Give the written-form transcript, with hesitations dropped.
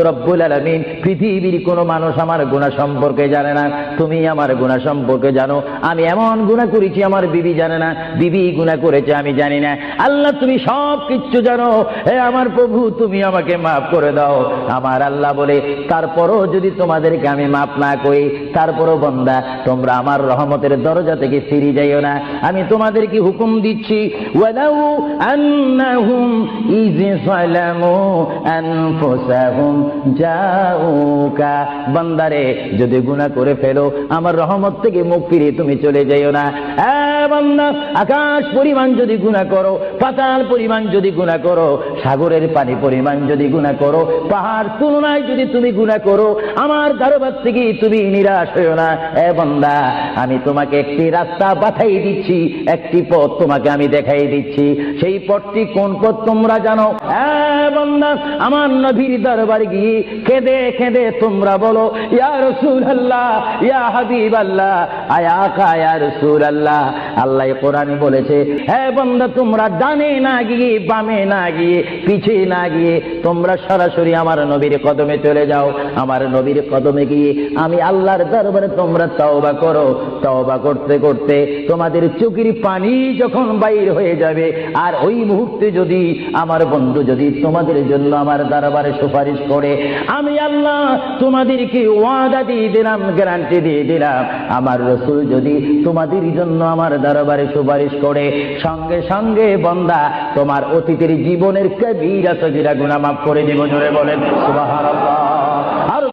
রব্বুল আলামিন, পৃথিবীর কোনো মানুষ আমার গুনাহ সম্পর্কে জানে না, তুমি আমার গুনাহ সম্পর্কে জানো। আমি এমন গুনাহ করেছি আমার বিবি জানে না, বিবি গুনাহ করেছে আমি জানি না। আল্লাহ তুমি সব কিছু জানো, হে আমার প্রভু তুমি আমাকে মাফ করে দাও। আমার আল্লাহ বলে, তারপরও যদি তোমাদেরকে আমি মাফ না করি, তারপরও বান্দা তোমরা আমার রহমতের দরজা থেকে ফিরে যাইও না। আমি তোমাদেরকে হুকুম দিচ্ছি, ওয়ালাউ আন্নাহুম ইয যালামু আনফুসাহুম জাউকা, বান্দারে যদি গুনাহ করে ফেলো আমার রহমত থেকে মুখ ফিরিয়ে তুমি চলে যাইও না। বান্দা, আকাশ পরিমাণ যদি গুনাহ করো, পাতাল পরিমাণ যদি গুনাহ করো, সাগরের পানি পরিমাণ যদি গুনাহ করো, পাহাড় তুলনায় যদি তুমি গুনাহ করো, আমার দরবার থেকে তুমি নিরাশ হইও না। বান্দা, আমি তোমাকে একটি রাস্তা বাতাই দিচ্ছি, একটি পথ তোমাকে আমি দেখাই দিচ্ছি। সেই পথটি কোন পথ তোমরা জানো? বান্দা, আমার নবীর দরবারে গিয়ে কেঁদে কেঁদে তোমরা বলো, ইয়া রাসূলুল্লাহ, ইয়া হাবিবাল্লাহ, আয়া আকা ইয়া রাসূলুল্লাহ। আল্লাহ কোরআনে বলেছে, হে বান্দা তোমরা ডানে না গিয়ে, বামে না গিয়ে, পিছে না গিয়ে তোমরা সরাসরি আমার নবীর কদমে চলে যাও। আমার নবীর কদমে গিয়ে আমি আল্লাহর দরবারে তোমরা তওবা করো। তওবা করতে করতে তোমাদের চোখের পানি যখন বাইর হয়ে যাবে, আর ওই মুহূর্তে যদি আমার বন্ধু যদি তোমাদের জন্য আমার দরবারে সুপারিশ করে, আমি আল্লাহ তোমাদেরকে ওয়াদা দিয়ে দিলাম, গ্যারান্টি দিয়ে দিলাম, আমার রাসূল যদি তোমাদের জন্য আমার দরবারে সুপারিশ করে, সঙ্গে সঙ্গে বান্দা তোমার অতীতের জীবনের কবিরা সগীরা গুনাহ মাফ করে দিব। জোরে বলেন সুবহানাল্লাহ।